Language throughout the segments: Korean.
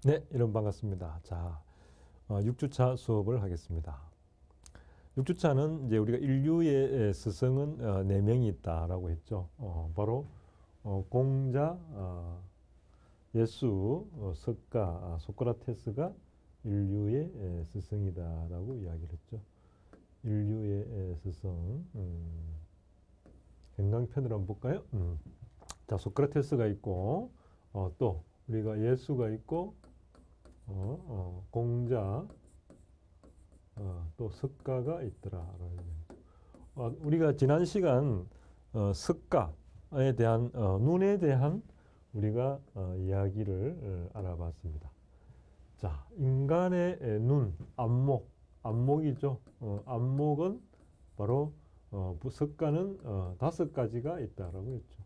네, 여러분 반갑습니다. 자, 6주차 수업을 하겠습니다. 6주차는 이제 우리가 인류의 스승은 4명이 있다라고 했죠. 바로 공자, 예수, 석가, 소크라테스가 인류의 스승이다라고 이야기를 했죠. 인류의 스승. 건강편으로 한번 볼까요? 자, 소크라테스가 있고, 또 우리가 예수가 있고, 공자, 또 석가가 있더라. 우리가 지난 시간 석가에 대한 눈에 대한 우리가 이야기를 알아봤습니다. 자, 인간의 눈, 안목이죠. 안목은 바로 석가는 5가지가 있다라고 했죠.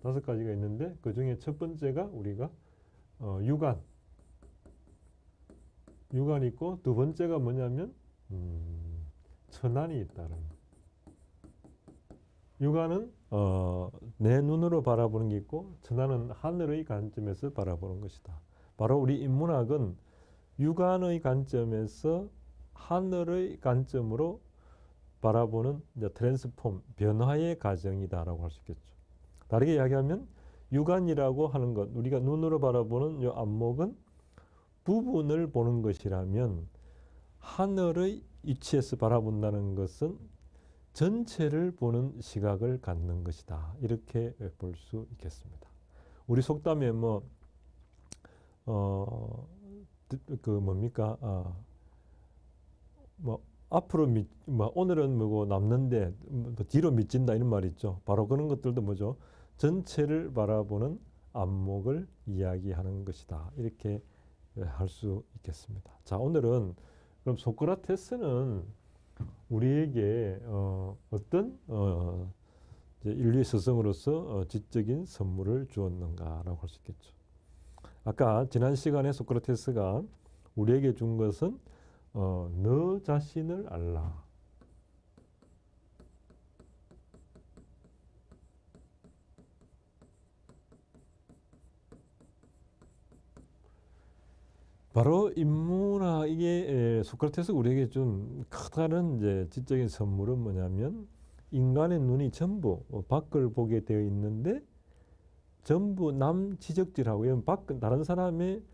5가지가 있는데 그 중에 첫 번째가 우리가 유관이 있고, 두 번째가 뭐냐면 천안이 있다는 거. 유관은 내 눈으로 바라보는 게 있고, 천안은 하늘의 관점에서 바라보는 것이다. 바로 우리 인문학은 유관의 관점에서 하늘의 관점으로 바라보는 이제 트랜스폼, 변화의 과정이다라고 할 수 있겠죠. 다르게 이야기하면 유관이라고 하는 것, 우리가 눈으로 바라보는 이 안목은 부분을 보는 것이라면, 하늘의 위치에서 바라본다는 것은 전체를 보는 시각을 갖는 것이다. 이렇게 볼 수 있겠습니다. 우리 속담에 앞으로 오늘은 뭐고 남는데 뒤로 미친다 이런 말이 있죠. 바로 그런 것들도 뭐죠? 전체를 바라보는 안목을 이야기하는 것이다. 이렇게 할 수 있겠습니다. 자, 오늘은 그럼 소크라테스는 우리에게 어떤 이제 인류의 스승으로서 지적인 선물을 주었는가라고 할 수 있겠죠. 아까 지난 시간에 소크라테스가 우리에게 준 것은 너 자신을 알라. 바로 인문학, 이게 소크라테스가 우리에게 준 커다란 이제 지적인 선물은 뭐냐면, 인간의 눈이 전부 밖을 보게 되어 있는데 전부 남 지적질하고, 이런 다른 사람의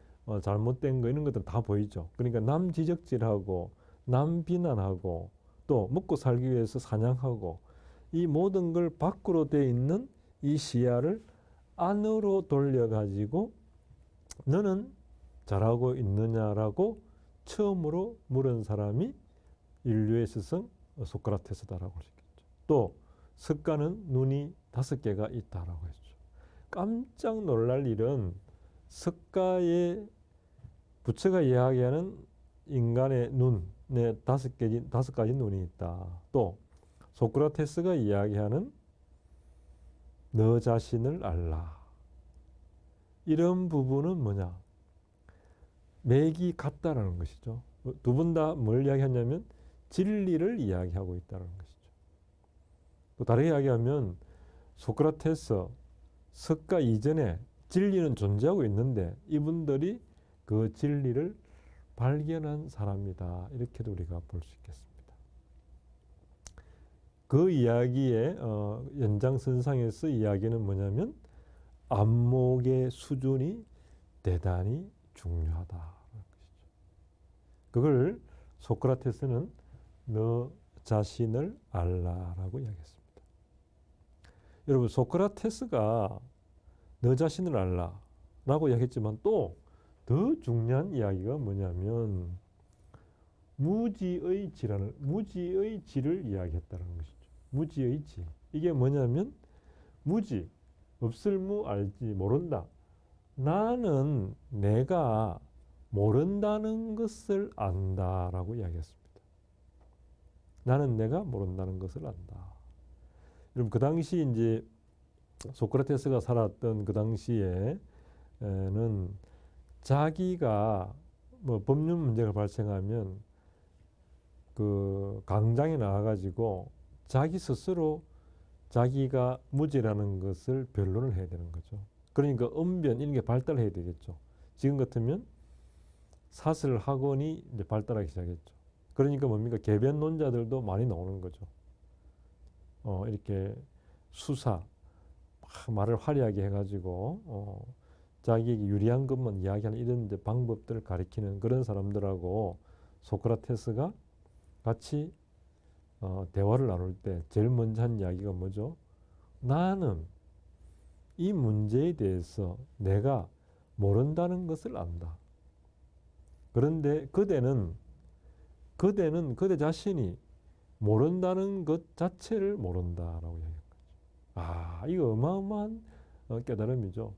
잘못된 거 이런 것들 다 보이죠. 그러니까 남 지적질하고 남 비난하고 또 먹고 살기 위해서 사냥하고, 이 모든 걸 밖으로 되어 있는 이 시야를 안으로 돌려가지고 너는 잘하고 있느냐라고 처음으로 물은 사람이 인류의 스승 소크라테스다라고 할 수 있겠죠. 또 석가는 눈이 5개가 있다라고 했죠. 깜짝 놀랄 일은 석가의 부처가 이야기하는 인간의 눈에 5가지 눈이 있다. 또 소크라테스가 이야기하는 너 자신을 알라. 이런 부분은 뭐냐? 맥이 같다라는 것이죠. 두 분 다 뭘 이야기하냐면 진리를 이야기하고 있다는 것이죠. 또 다르게 이야기하면 소크라테스, 석가 이전에 진리는 존재하고 있는데 이분들이 그 진리를 발견한 사람이다. 이렇게도 우리가 볼 수 있겠습니다. 그 이야기의 연장선상에서 이야기는 뭐냐면 안목의 수준이 대단히 중요하다. 그걸 소크라테스는 너 자신을 알라라고 이야기했습니다. 여러분, 소크라테스가 너 자신을 알라라고 이야기했지만 또 더 중요한 이야기가 뭐냐면 무지의 지를 이야기했다는 것이죠. 무지의 지. 이게 뭐냐면 무지, 없을 무 알지 모른다. 나는 내가 모른다는 것을 안다라고 이야기했습니다. 나는 내가 모른다는 것을 안다. 여러분, 그 당시 이제 소크라테스가 살았던 그 당시에는 자기가 법률 문제가 발생하면 그 강장에 나와가지고 자기 스스로 자기가 무지라는 것을 변론을 해야 되는 거죠. 그러니까 언변 이런 게 발달해야 되겠죠. 지금 같으면 사슬 학원이 이제 발달하기 시작했죠. 그러니까 뭡니까? 개변론자들도 많이 나오는 거죠. 이렇게 수사, 막 말을 화려하게 해가지고 자기에게 유리한 것만 이야기하는 이런 이제 방법들을 가리키는 그런 사람들하고 소크라테스가 같이 대화를 나눌 때 제일 먼저 한 이야기가 뭐죠? 나는 이 문제에 대해서 내가 모른다는 것을 안다. 그런데 그대는 그대 자신이 모른다는 것 자체를 모른다라고 이야기한 거죠. 아, 이거 어마어마한 깨달음이죠.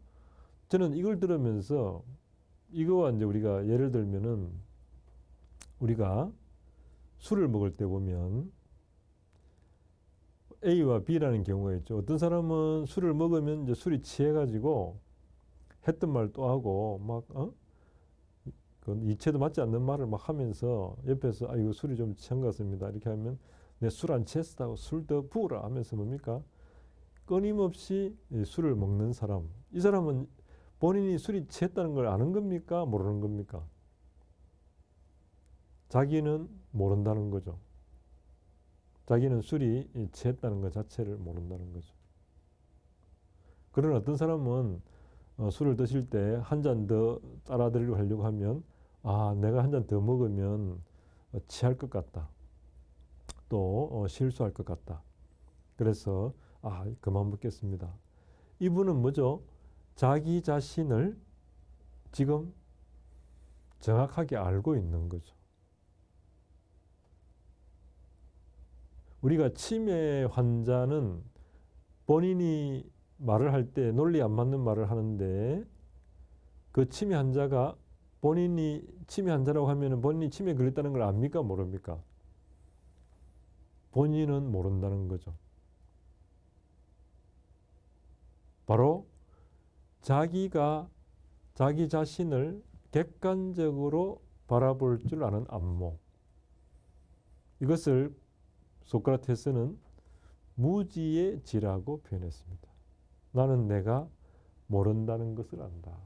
저는 이걸 들으면서 이거와 이제 우리가 예를 들면은 우리가 술을 먹을 때 보면 A와 B라는 경우가 있죠. 어떤 사람은 술을 먹으면 이제 술이 취해가지고 했던 말 또 하고 막 그 이체도 맞지 않는 말을 막 하면서 옆에서 아 이거 술이 좀 취한 것 같습니다. 이렇게 하면 내 술 안 취했다고 술 더 부으라 하면서 뭡니까? 끊임없이 술을 먹는 사람. 이 사람은 본인이 술이 취했다는 걸 아는 겁니까? 모르는 겁니까? 자기는 모른다는 거죠. 자기는 술이 취했다는 것 자체를 모른다는 거죠. 그런 어떤 사람은 술을 드실 때 한 잔 더 따라 드리려고 하려고 하면 아 내가 한 잔 더 먹으면 취할 것 같다. 또 실수할 것 같다. 그래서 아 그만 먹겠습니다. 이분은 뭐죠? 자기 자신을 지금 정확하게 알고 있는 거죠. 우리가 치매 환자는 본인이 말을 할 때 논리 안 맞는 말을 하는데 그 치매 환자가 본인이 치매 환자라고 하면 본인이 치매에 걸렸다는 걸 압니까? 모릅니까? 본인은 모른다는 거죠. 바로 자기가 자기 자신을 객관적으로 바라볼 줄 아는 안목. 이것을 소크라테스는 무지의 지라고 표현했습니다. 나는 내가 모른다는 것을 안다.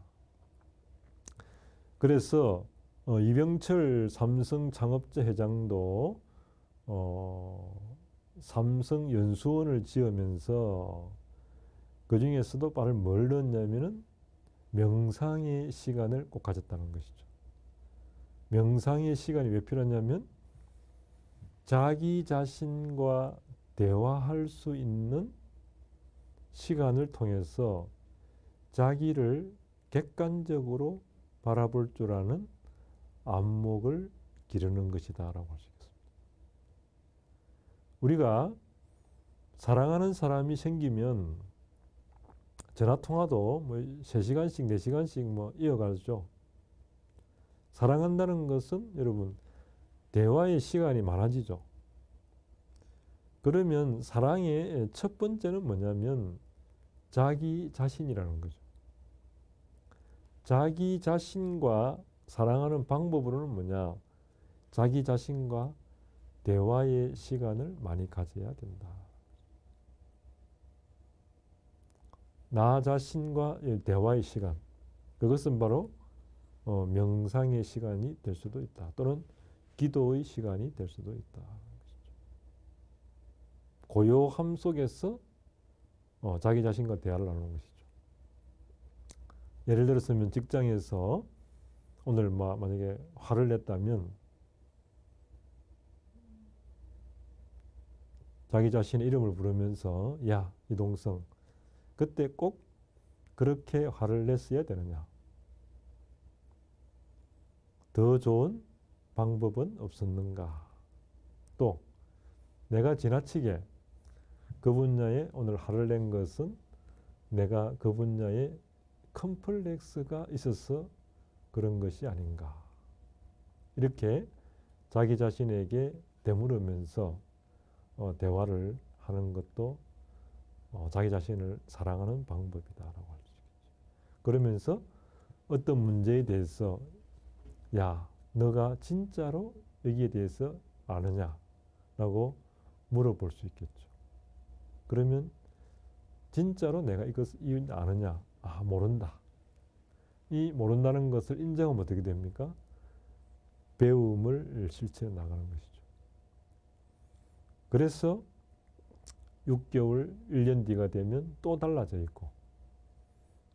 그래서 이병철 삼성 창업자 회장도 삼성 연수원을 지으면서 그 중에서도 바로 뭘 넣었냐면은 명상의 시간을 꼭 가졌다는 것이죠. 명상의 시간이 왜 필요하냐면 자기 자신과 대화할 수 있는 시간을 통해서 자기를 객관적으로 바라볼 줄 아는 안목을 기르는 것이다라고 할 수 있겠습니다. 우리가 사랑하는 사람이 생기면 전화 통화도 뭐 3시간씩 4시간씩 뭐 이어가죠. 사랑한다는 것은 여러분 대화의 시간이 많아지죠. 그러면 사랑의 첫 번째는 뭐냐면 자기 자신이라는 거죠. 자기 자신과 사랑하는 방법으로는 뭐냐? 자기 자신과 대화의 시간을 많이 가져야 된다. 나 자신과 대화의 시간. 그것은 바로 명상의 시간이 될 수도 있다. 또는 기도의 시간이 될 수도 있다. 고요함 속에서 자기 자신과 대화를 나누는 것이죠. 예를 들었으면 직장에서 오늘 만약에 화를 냈다면 자기 자신의 이름을 부르면서 야 이동성 그때 꼭 그렇게 화를 냈어야 되느냐. 더 좋은 방법은 없었는가. 또 내가 지나치게 그 분야에 오늘 화를 낸 것은 내가 그 분야에 컴플렉스가 있어서 그런 것이 아닌가. 이렇게 자기 자신에게 되물으면서 대화를 하는 것도 자기 자신을 사랑하는 방법이다라고 할 수 있겠죠. 그러면서 어떤 문제에 대해서 야, 너가 진짜로 여기에 대해서 아느냐라고 물어볼 수 있겠죠. 그러면 진짜로 내가 이것을 아느냐? 아, 모른다. 이 모른다는 것을 인정하면 어떻게 됩니까? 배움을 실천해 나가는 것이죠. 그래서 6개월, 1년 뒤가 되면 또 달라져 있고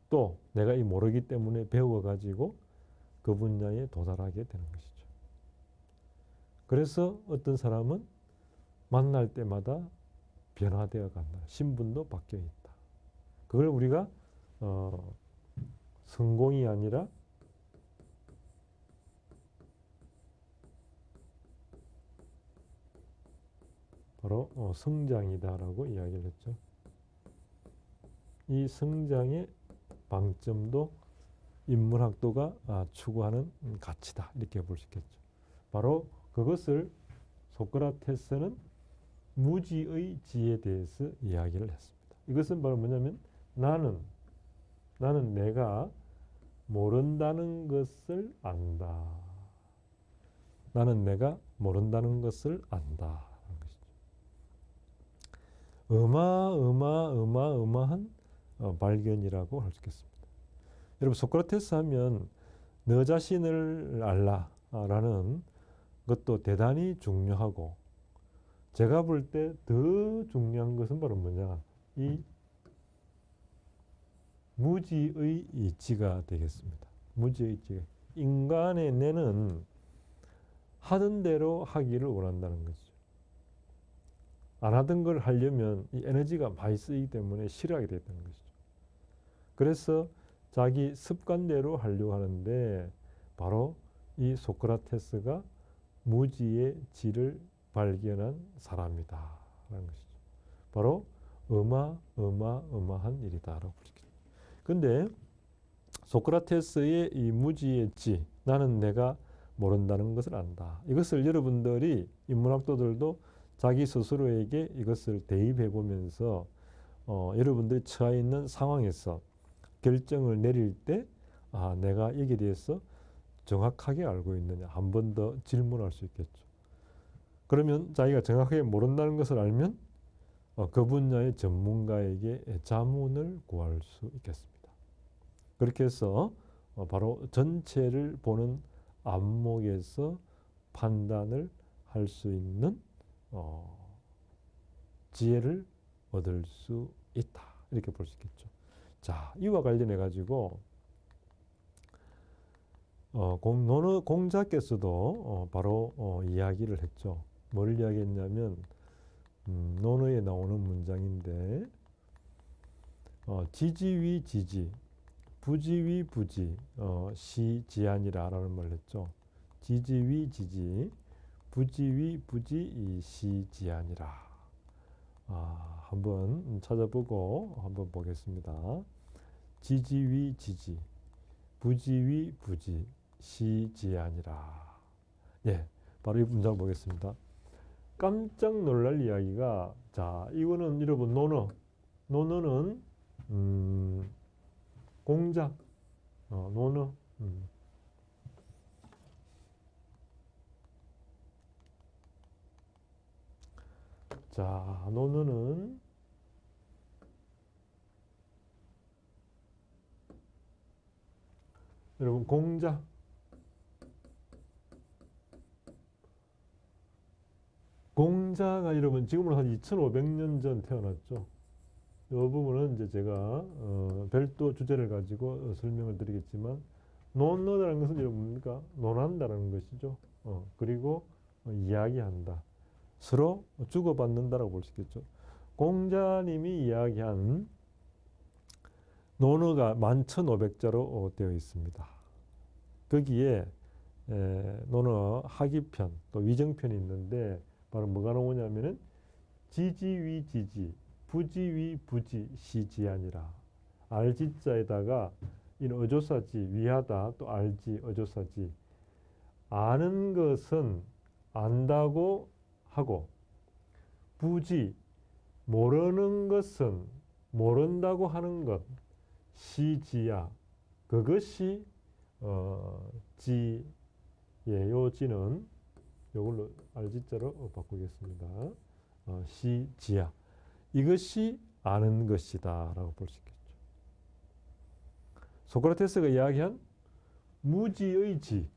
또 내가 이 모르기 때문에 배워가지고 그 분야에 도달하게 되는 것이죠. 그래서 어떤 사람은 만날 때마다 변화되어 간다. 신분도 바뀌어 있다. 그걸 우리가 성공이 아니라 바로 성장이다라고 이야기를 했죠. 이 성장의 방점도 인문학도가 추구하는 가치다. 이렇게 볼 수 있겠죠. 바로 그것을 소크라테스는 무지의 지에 대해서 이야기를 했습니다. 이것은 바로 뭐냐면 나는 내가 모른다는 것을 안다. 나는 내가 모른다는 것을 안다. 어마어마한 발견이라고 할 수 있겠습니다. 여러분 소크라테스 하면 너 자신을 알라라는 것도 대단히 중요하고 제가 볼 때 더 중요한 것은 바로 뭐냐 이 무지의 이치가 되겠습니다. 무지의 이치. 인간의 뇌는 하던 대로 하기를 원한다는 것이죠. 안 하던 걸 하려면 이 에너지가 많이 쓰이기 때문에 싫어하게 됐다는 것이죠. 그래서 자기 습관대로 하려고 하는데 바로 이 소크라테스가 무지의 지를 발견한 사람이다 라는 것이죠. 바로 어마어마한 일이다라고 볼 수 있겠죠. 근데 소크라테스의 이 무지의 지, 나는 내가 모른다는 것을 안다. 이것을 여러분들이 인문학도들도 자기 스스로에게 이것을 대입해 보면서 여러분들이 처해 있는 상황에서 결정을 내릴 때 내가 여기에 대해서 정확하게 알고 있느냐 한 번 더 질문할 수 있겠죠. 그러면 자기가 정확하게 모른다는 것을 알면 그 분야의 전문가에게 자문을 구할 수 있겠습니다. 그렇게 해서 바로 전체를 보는 안목에서 판단을 할 수 있는 지혜를 얻을 수 있다. 이렇게 볼 수 있겠죠. 자, 이와 관련해 가지고 공자께서도 바로 이야기를 했죠. 뭘 이야기했냐면 논어에 나오는 문장인데 지지위 지지, 부지위 부지, 시지아니라라는 말을 했죠. 지지위 지지, 부지위 부지, 시지아니라. 한번 찾아보고 한번 보겠습니다. 지지위 지지, 부지위 부지, 시지아니라. 예, 바로 이 문장 보겠습니다. 깜짝 놀랄 이야기가 자 이거는 여러분 논어는 공자 논어 자 논어는 여러분 공자가 여러분 지금으로 한 2500년 전 태어났죠. 이 부분은 이제 제가 별도 주제를 가지고 설명을 드리겠지만 논어라는 것은 여러분 뭡니까? 논한다라는 것이죠. 그리고 이야기한다. 서로 주고받는다라고 볼 수 있겠죠. 공자님이 이야기한 논어가 11,500자로 되어 있습니다. 거기에 논어 하기편 또 위정편이 있는데 바로 뭐가 나오냐면은 지지위 지지, 부지위 부지, 시지아니라. 알지자에다가 이 어조사지 위하다 또 알지 어조사지. 아는 것은 안다고 하고 부지 모르는 것은 모른다고 하는 것 시지야. 그것이 지예요. 지는 이걸로 알지자로 바꾸겠습니다. 시지야. 이것이 아는 것이다 라고 볼 수 있겠죠. 소크라테스가 이야기한 무지의 지.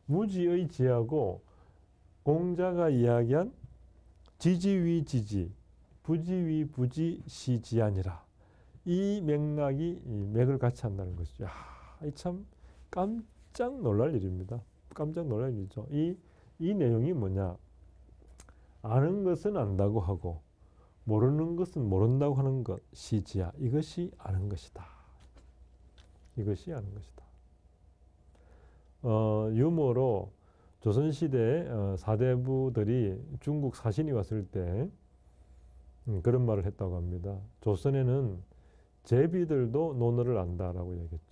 무지의 지하고 공자가 이야기한 지지위 지지, 부지위 부지 시지아니라. 이 맥락이 이 맥을 같이 한다는 것이죠. 야, 이 참 깜짝 놀랄 일입니다. 깜짝 놀랄 일이죠. 이 내용이 뭐냐? 아는 것은 안다고 하고 모르는 것은 모른다고 하는 것, 시지야. 이것이 아는 것이다. 이것이 아는 것이다. 유머로 조선시대 사대부들이 중국 사신이 왔을 때 그런 말을 했다고 합니다. 조선에는 제비들도 논어를 안다라고 얘기했죠.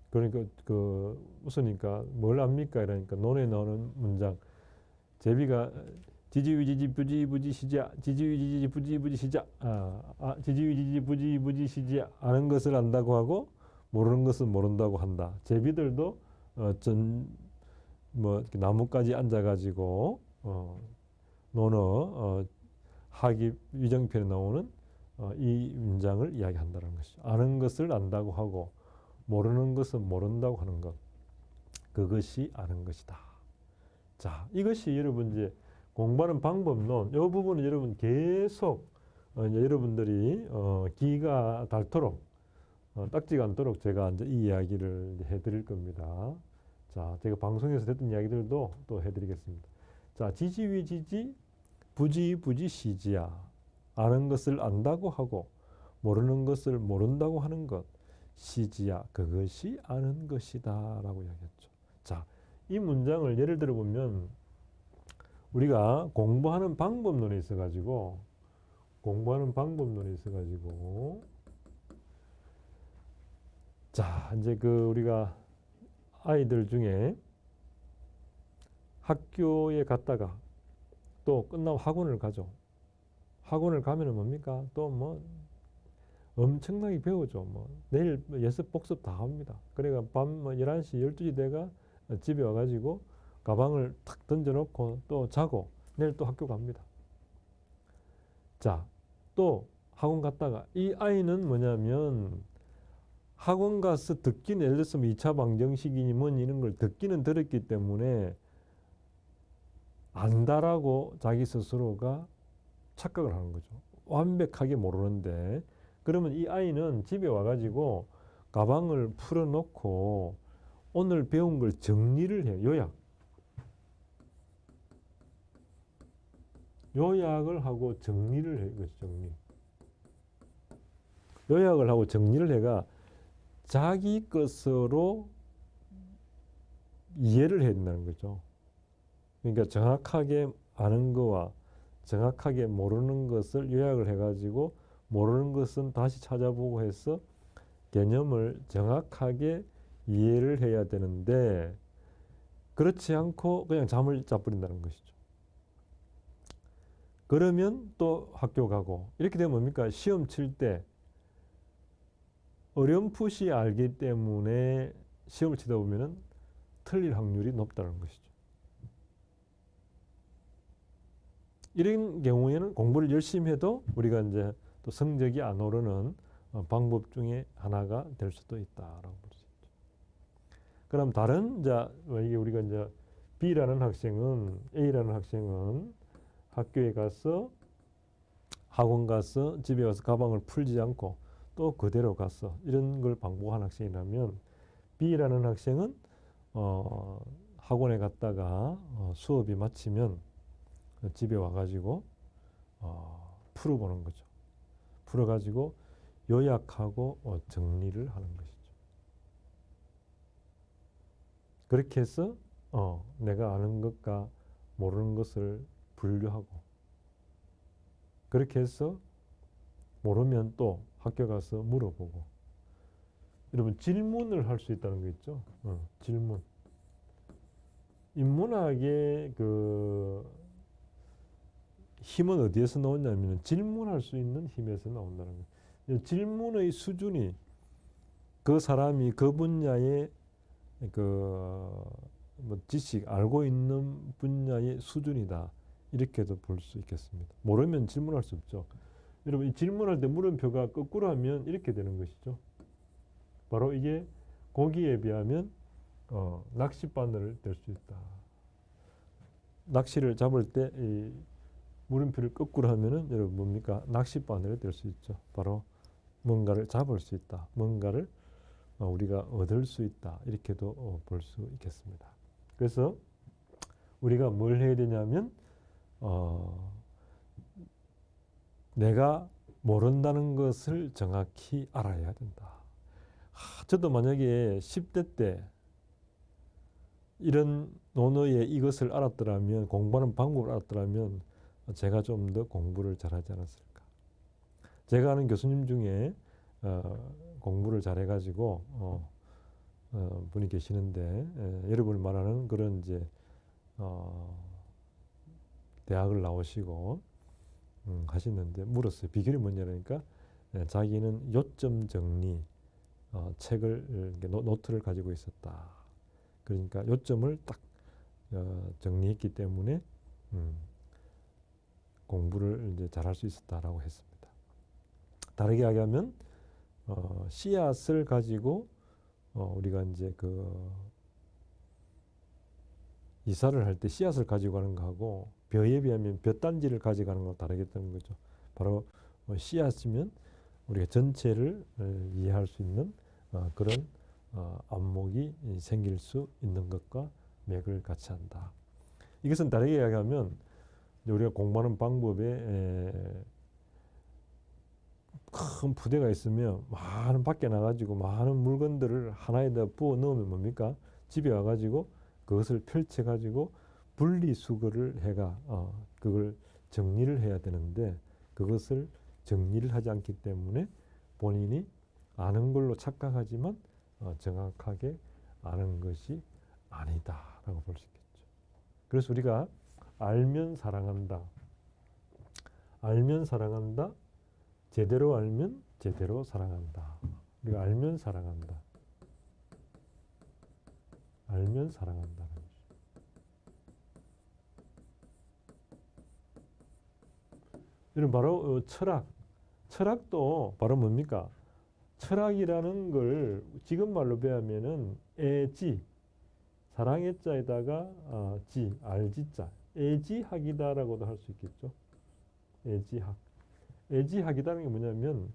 그러니까 웃으니까 뭘 압니까? 이러니까 논에 나오는 문장, 제비가 지지위지지 부지부지 시자, 지지위지지 부지부지 시자, 지지위지지 부지부지 시자. 아는 것을 안다고 하고 모르는 것은 모른다고 한다. 제비들도 나뭇가지 앉아가지고 논어 하기 위정편에 나오는 이 문장을 이야기한다는 것이죠. 아는 것을 안다고 하고 모르는 것은 모른다고 하는 것, 그것이 아는 것이다. 자, 이것이 여러분 이제 공부하는 방법론, 이 부분은 여러분 계속 이제 여러분들이 기가 닳도록 딱지가 않도록 제가 이제 이 이야기를 해드릴 겁니다. 자, 제가 방송에서 했던 이야기들도 또 해드리겠습니다. 자, 지지위 지지, 부지 부지 시지야. 아는 것을 안다고 하고 모르는 것을 모른다고 하는 것, 시지야. 그것이 아는 것이다라고 이야기했죠. 자, 이 문장을 예를 들어 보면 우리가 공부하는 방법론에 있어가지고 자, 이제 우리가 아이들 중에 학교에 갔다가 또 끝나고 학원을 가죠. 학원을 가면은 뭡니까? 또 뭐 엄청나게 배우죠. 뭐 내일 예습 복습 다 합니다. 그러니까 밤 11시, 12시 돼가 집에 와가지고 가방을 탁 던져놓고 또 자고 내일 또 학교 갑니다. 자, 또 학원 갔다가 이 아이는 뭐냐면 학원 가서 듣기는 예를 들어서 2차 방정식이니 뭐니 이런 걸 듣기는 들었기 때문에 안다라고 자기 스스로가 착각을 하는 거죠. 완벽하게 모르는데 그러면 이 아이는 집에 와가지고 가방을 풀어놓고 오늘 배운 걸 정리를 해요. 요약을 하고 정리를 해요. 정리. 요약을 하고 정리를 해가 자기 것으로 이해를 해야 된다는 거죠. 그러니까 정확하게 아는 거와 정확하게 모르는 것을 요약을 해가지고 모르는 것은 다시 찾아보고 해서 개념을 정확하게 이해를 해야 되는데 그렇지 않고 그냥 잠을 자버린다는 것이죠. 그러면 또 학교 가고 이렇게 되면 뭡니까? 시험 칠 때 어렴풋이 알기 때문에 시험을 치다 보면은 틀릴 확률이 높다는 것이죠. 이런 경우에는 공부를 열심히 해도 우리가 이제 또 성적이 안 오르는 방법 중에 하나가 될 수도 있다라고 볼 수 있죠. 그럼 다른 이게 우리가 이제 B라는 학생은 A라는 학생은 학교에 가서 학원 가서 집에 와서 가방을 풀지 않고 또 그대로 가서 이런 걸 반복한 학생이라면 B라는 학생은 학원에 갔다가 수업이 마치면 집에 와가지고 풀어보는 거죠. 풀어가지고 요약하고 정리를 하는 것이죠. 그렇게 해서 내가 아는 것과 모르는 것을 분류하고 그렇게 해서 모르면 또 학교 가서 물어보고 여러분 질문을 할 수 있다는 거 있죠. 질문. 인문학의 힘은 어디에서 나오냐면 질문할 수 있는 힘에서 나온다는 거예요. 질문의 수준이 그 사람이 그 분야의 뭐 지식 알고 있는 분야의 수준이다. 이렇게도 볼 수 있겠습니다. 모르면 질문할 수 없죠. 여러분 이 질문할 때 물음표가 거꾸로 하면 이렇게 되는 것이죠. 바로 이게 고기에 비하면 낚싯바늘을 될 수 있다. 낚시를 잡을 때 이 물음표를 거꾸로 하면은 여러분 뭡니까? 낚싯바늘이 될 수 있죠. 바로 뭔가를 잡을 수 있다. 뭔가를 우리가 얻을 수 있다. 이렇게도 볼 수 있겠습니다. 그래서 우리가 뭘 해야 되냐면 내가 모른다는 것을 정확히 알아야 된다. 저도 만약에 10대 때 이런 논어의 이것을 알았더라면, 공부하는 방법을 알았더라면 제가 좀 더 공부를 잘하지 않았을까. 제가 아는 교수님 중에 공부를 잘해가지고 분이 계시는데 여러분이 말하는 그런 이제 대학을 나오시고 하시는데 물었어요. 비결이 뭐냐니까 자기는 요점 정리 책을 노트를 가지고 있었다. 그러니까 요점을 딱 정리했기 때문에 공부를 이제 잘할 수 있었다라고 했습니다. 다르게 이야기하면 씨앗을 가지고 우리가 이제 이사를 할 때 씨앗을 가지고 가는 거하고 벼에 비하면 벼단지를 가져가는 거 다르겠다는 거죠. 바로 씨앗이면 우리가 전체를 이해할 수 있는 그런 안목이 생길 수 있는 것과 맥을 같이 한다. 이것은 다르게 이야기하면 우리가 공부하는 방법에 큰 부대가 있으면 많은 밖에 나가지고 많은 물건들을 하나에다 부어 넣으면 뭡니까? 집에 와가지고 그것을 펼쳐가지고 분리수거를 해가 그걸 정리를 해야 되는데 그것을 정리를 하지 않기 때문에 본인이 아는 걸로 착각하지만 정확하게 아는 것이 아니다라고 볼 수 있겠죠. 그래서 우리가 알면 사랑한다. 알면 사랑한다. 제대로 알면 제대로 사랑한다. 우리가 알면 사랑한다. 알면 사랑한다. 이런 바로 철학. 철학도 바로 뭡니까? 철학이라는 걸 지금 말로 배우면은 애지, 사랑의 자에다가 지, 알지자, 애지학이다라고도 할 수 있겠죠. 애지학. 애지학이라는 게 뭐냐면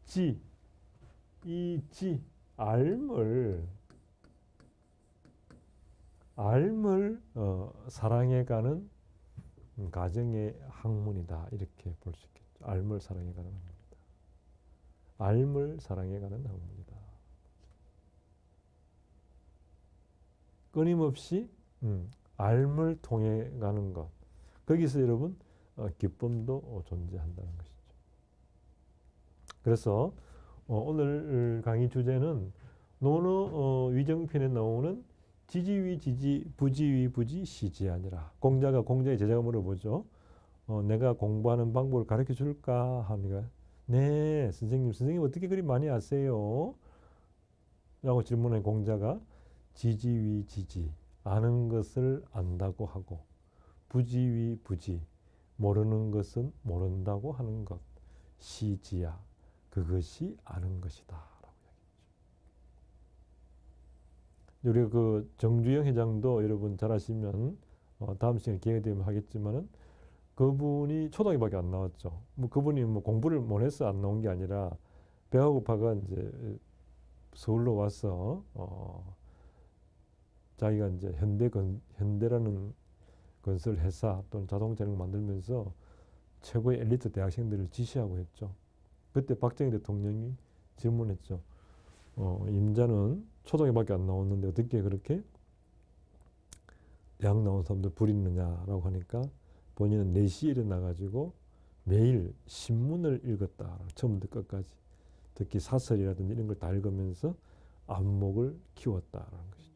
지, 이 지, 알을 사랑해가는 가정의 학문이다. 이렇게 볼 수 있겠죠. 알을 사랑해가는 학문이다. 알을 사랑해가는 학문이다. 끊임없이 알을 통해 가는 것. 거기서 여러분 기쁨도 존재한다는 것이죠. 그래서 오늘 강의 주제는 논어 위정편에 나오는 지지위 지지, 부지위 부지, 시지 아니라. 공자가 공자의 제자가 물어보죠. 내가 공부하는 방법을 가르쳐 줄까 하니까 네, 선생님 어떻게 그리 많이 아세요? 라고 질문한 공자가 지지위 지지, 아는 것을 안다고 하고 부지위 부지, 모르는 것은 모른다고 하는 것, 시지야, 그것이 아는 것이다. 라고 이야기했죠. 우리 그 정주영 회장도 여러분 잘 아시면 다음 시간에 기회가 되면 하겠지만은 그분이 초등학교밖에 안 나왔죠. 뭐 그분이 뭐 공부를 못해서 안 나온 게 아니라 배가 고파가 이제 서울로 와서 자기가 이제 현대라는 건설 회사 또는 자동차 이런 거 만들면서 최고의 엘리트 대학생들을 지시하고 했죠. 그때 박정희 대통령이 질문했죠. 임자는 초등학교밖에 안 나왔는데 어떻게 그렇게 대학 나온 사람들 부리느냐라고 하니까 본인은 4시에 일어나가지고 매일 신문을 읽었다. 처음부터 끝까지. 특히 사설이라든지 이런 걸 다 읽으면서 안목을 키웠다라는 것이죠.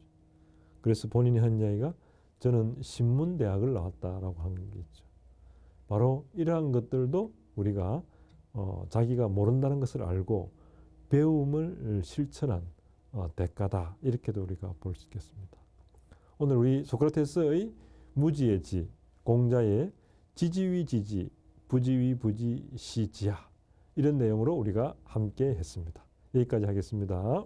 그래서 본인이 한 이야기가 저는 신문대학을 나왔다라고 한 게 있죠. 바로 이러한 것들도 우리가 자기가 모른다는 것을 알고 배움을 실천한 대가다. 이렇게도 우리가 볼 수 있겠습니다. 오늘 우리 소크라테스의 무지의 지, 공자의 지지위 지지, 부지위 부지 시지야. 이런 내용으로 우리가 함께 했습니다. 여기까지 하겠습니다.